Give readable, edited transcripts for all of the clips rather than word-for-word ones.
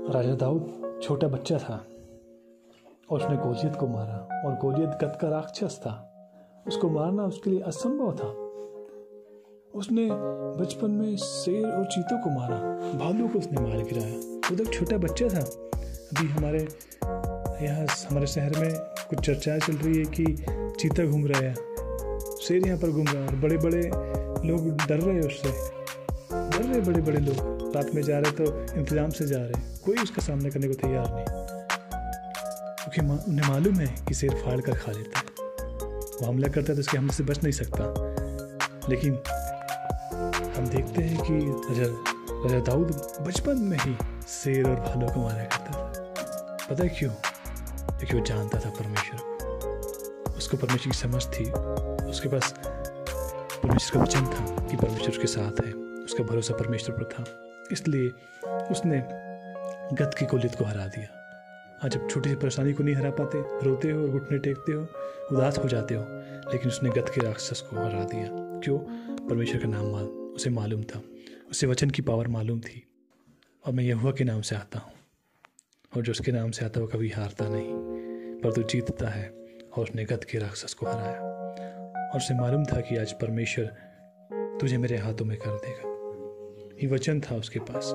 राजा दाऊद छोटा बच्चा था और उसने गोलियत को मारा, और गोलियत गद का राक्षस था। उसको मारना उसके लिए असंभव था। उसने बचपन में शेर और चीतों को मारा, भालू को उसने मार गिराया। वो तो छोटा बच्चा था। अभी हमारे यहाँ हमारे शहर में कुछ चर्चाएं चल रही है कि चीता घूम रहा है, शेर यहाँ पर घूम रहा है, और बड़े बड़े लोग डर रहे हैं उससे, डर रहे बड़े बड़े लोग। रात में जा रहे तो इंतजाम से जा रहे, कोई उसका सामना करने को तैयार नहीं, क्योंकि उन्हें मालूम है कि शेर फाड़ कर खा लेता है। वो हमला करता है तो उसके हमले से बच नहीं सकता। लेकिन हम देखते हैं कि राजा दाऊद बचपन में ही शेर और भालू को मारा करता था। पता है क्यों? क्योंकि वो जानता था परमेश्वर को, उसको परमेश्वर की समझ थी, उसके पास परमेश्वर का वचन था कि परमेश्वर उसके साथ है, उसका भरोसा परमेश्वर पर था। इसलिए उसने गद की गोलियत को हरा दिया। आज जब छोटी सी परेशानी को नहीं हरा पाते, रोते हो, घुटने टेकते हो, उदास हो जाते हो, लेकिन उसने गद के राक्षस को हरा दिया। क्यों? परमेश्वर का नाम उसे मालूम था, उसे वचन की पावर मालूम थी। और मैं यहोवा के नाम से आता हूँ, और जो उसके नाम से आता है वो कभी हारता नहीं, पर तो जीतता है। और उसने गद के राक्षस को हराया, और उसे मालूम था कि आज परमेश्वर तुझे मेरे हाथों में कर देगा। ये वचन था उसके पास।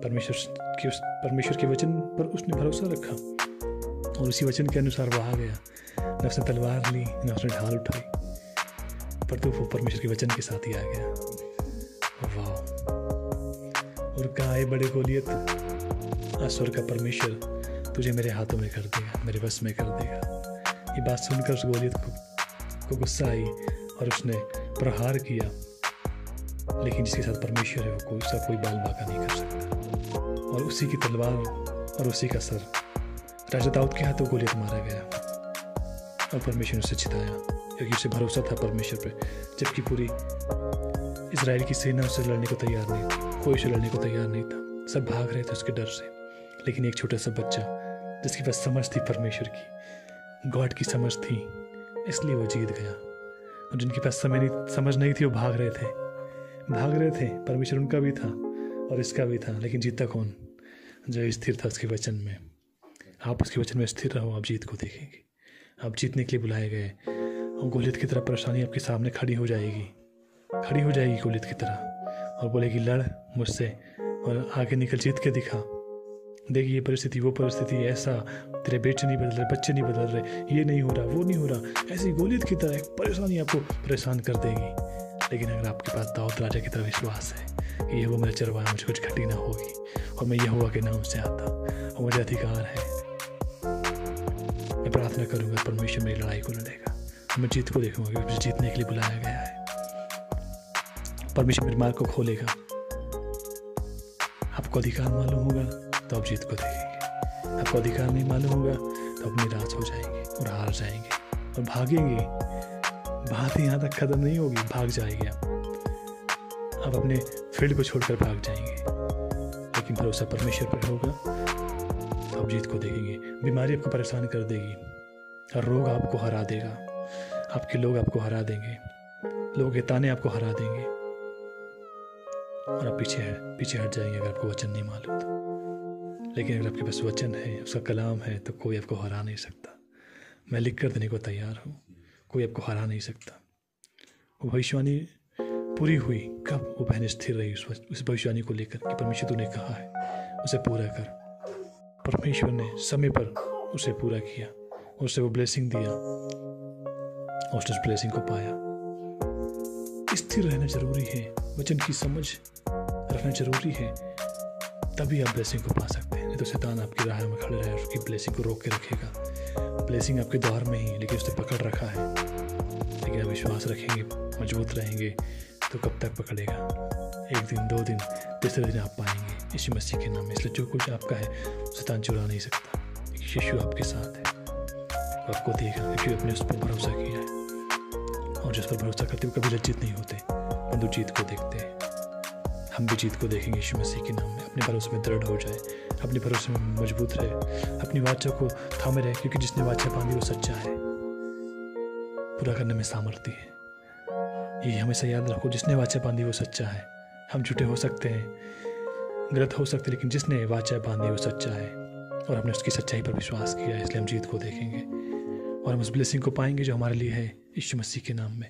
परमेश्वर के वचन पर उसने भरोसा रखा, और उसी वचन के अनुसार वो आ गया। न उसने तलवार ली, न उसने ढाल उठाई, पर तो वो परमेश्वर के वचन के साथ ही आ गया। वाह! और कहा, बड़े गोलियत, स्वर्ग का परमेश्वर तुझे मेरे हाथों में कर देगा, मेरे बस में कर देगा। ये बात सुनकर उस गोलियत को गुस्सा आई और उसने प्रहार किया। लेकिन जिसके साथ परमेश्वर है वो कोई बाल बाका नहीं कर सकता। और उसी की तलवार और उसी का सर राजा दाऊद के हाथों गोलियत मारा गया, और परमेश्वर ने उसे जिताया, क्योंकि उसे भरोसा था परमेश्वर पे। जबकि पूरी इजराइल की सेना उससे लड़ने को तैयार नहीं थी, कोई उससे लड़ने को तैयार नहीं था, सब भाग रहे थे उसके डर से। लेकिन एक छोटा सा बच्चा जिसके पास समझ थी परमेश्वर की, गॉड की समझ थी, इसलिए वो जीत गया। और जिनके पास समझ नहीं थी वो भाग रहे थे। परमेश्वर उनका भी था और इसका भी था, लेकिन जीता कौन? जो स्थिर था उसके वचन में। आप उसके वचन में स्थिर रहो, आप जीत को देखेंगे। आप जीतने के लिए बुलाए गए, और गोलियत की तरह परेशानी आपके सामने खड़ी हो जाएगी गोलियत की तरह, और बोलेगी, लड़ मुझसे और आगे निकल, जीत के दिखा। देखिए, ये परिस्थिति, वो परिस्थिति, ऐसा तेरे बेटे नहीं बदल रहे, बच्चे नहीं बदल रहे, ये नहीं हो रहा, वो नहीं हो रहा। ऐसी गोलियत की तरह एक परेशानी आपको परेशान कर देगी। लेकिन अगर आपके पास दाऊद राजा की तरह विश्वास है कि ये वो मेरा चरवाहा, मुझे कुछ घटी ना होगी, और मैं यहोवा के नाम से आता, और मुझे अधिकार है, मैं प्रार्थना करूँगा, परमेश्वर मेरी लड़ाई को लड़ेगा, मैं जीत को देखूंगा, क्योंकि मुझे जीतने के लिए बुलाया गया है। परमेश्वर मेरे मार्ग को खोलेगा। आपको अधिकार मालूम होगा तो आप जीत को देखेंगे। आपको अधिकार नहीं मालूम होगा तो आप निराश हो जाएंगे और हार जाएंगे और भागेंगे। बात यहाँ तक खत्म नहीं होगी, भाग जाएंगे आप अपने फील्ड को छोड़कर भाग जाएंगे। लेकिन भरोसा परमेश्वर पर होगा तो आप जीत को देखेंगे। बीमारी आपको परेशान कर देगी और रोग आपको हरा देगा, आपके लोग आपको हरा देंगे, लोगों के ताने आपको हरा देंगे और आप पीछे हट जाएंगे अगर आपको वचन नहीं मालूम तो। लेकिन अगर आपके पास वचन है, उसका कलाम है, तो कोई आपको हरा नहीं सकता। मैं लिख कर देने को तैयार हूँ, कोई आपको हरा नहीं सकता। वो भविष्यवाणी पूरी हुई कब? वो बहन स्थिर रही उस भविष्यवाणी को लेकर कि परमेश्वर तूने कहा है, उसे पूरा कर। परमेश्वर ने समय पर उसे पूरा किया, उसे वो ब्लेसिंग दिया और उसने उस ब्लेसिंग को पाया। स्थिर रहना जरूरी है, वचन की समझ रखना जरूरी है, तभी आप ब्लेसिंग को पा सकते हैं। नहीं तो शैतान आपकी राह में खड़े रहे, उसकी ब्लेसिंग को रोक के रखेगा। ब्लेसिंग आपके द्वार में ही, लेकिन उसने पकड़ रखा है। लेकिन आप विश्वास रखेंगे, मजबूत रहेंगे तो कब तक पकड़ेगा? एक दिन, 2 दिन, तीसरे दिन आप पाएंगे यीशु मसीह के नाम में। इसलिए जो कुछ आपका है शैतान चुरा नहीं सकता। यीशु आपके साथ है, आपको देगा क्योंकि आपने उस पर भरोसा किया है। और जिस पर भरोसा करते हुए कभी लज्जित नहीं होते, परंतु जीत को देखते हैं। हम भी जीत को देखेंगे यीशु मसीह के नाम में। अपने भरोसे में दृढ़ हो जाए, अपने भरोसे में मजबूत रहे, अपनी वाचा को थामे रहे, क्योंकि जिसने वाचा बांधी वो सच्चा है, पूरा करने में सामर्थ्य है। ये हमेशा याद रखो, जिसने वाचा बांधी वो सच्चा है। हम झूठे हो सकते हैं, गलत हो सकती है, लेकिन जिसने वाचा बांधी वो सच्चा है और हमने उसकी सच्चाई पर विश्वास किया, इसलिए हम जीत को देखेंगे और हम उस ब्लेसिंग को पाएंगे जो हमारे लिए है यीशु मसीह के नाम में।